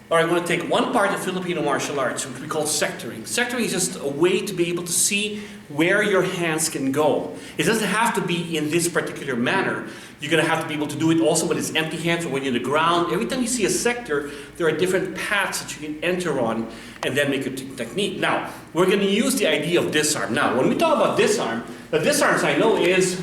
Or I'm going to take one part of Filipino martial arts, which we call sectoring. Sectoring is just a way to be able to see where your hands can go. It doesn't have to be in this particular manner. You're going to have to be able to do it also when it's empty hands or when you're in the ground. Every time you see a sector, there are different paths that you can enter on and then make a technique. Now, we're going to use the idea of disarm. Now, when we talk about disarm, the disarms I know is,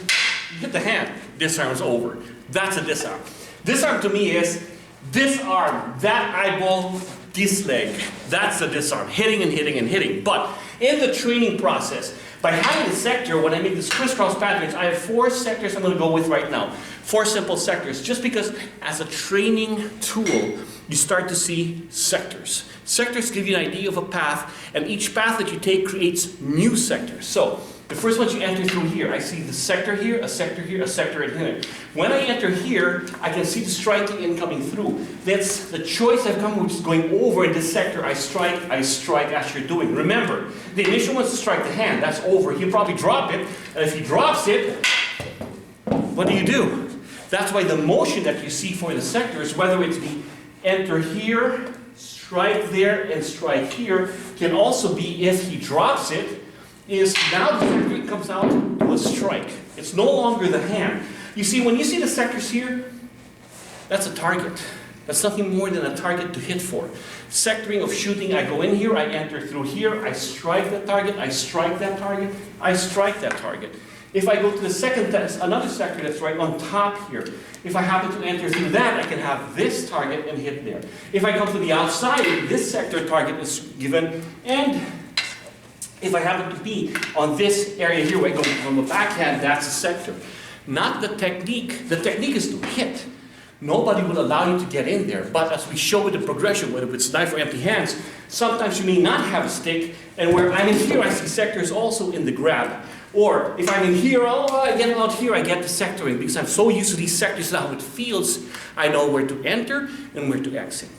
you hit the hand, disarm is over. That's a disarm. Disarm to me is, this arm, that eyeball, this leg. That's the disarm. Hitting and hitting and hitting. But in the training process, by having a sector, when I make this crisscross patterns, I have 4 sectors I'm going to go with right now. 4 simple sectors. Just because as a training tool, you start to see sectors. Sectors give you an idea of a path, and each path that you take creates new sectors. So, the first one you enter through here, I see the sector here, a sector here, a sector in here. When I enter here, I can see the striking incoming through. That's the choice I've come, which is going over in this sector. I strike as you're doing. Remember, the initial one is to strike the hand. That's over. He'll probably drop it, and if he drops it, what do? That's why the motion that you see for the sectors, whether it's the enter here, strike there, and strike here, can also be if he drops it, is now the sector comes out to a strike. It's no longer the hand. You see, when you see the sectors here, that's a target. That's nothing more than a target to hit for. Sectoring of shooting, I go in here, I enter through here, I strike that target, I strike that target, I strike that target. If I go to the second test, another sector that's right on top here, if I happen to enter through that, I can have this target and hit there. If I come to the outside, this sector target is given, and if I happen to be on this area here where I go from the backhand, that's a sector. Not the technique. The technique is to hit. Nobody will allow you to get in there. But as we show with the progression, whether it's knife or empty hands, sometimes you may not have a stick, and where I'm in here, I see sectors also in the grab. Or if I'm in here, I get out here, I get the sectoring. Because I'm so used to these sectors now with fields, I know where to enter and where to exit.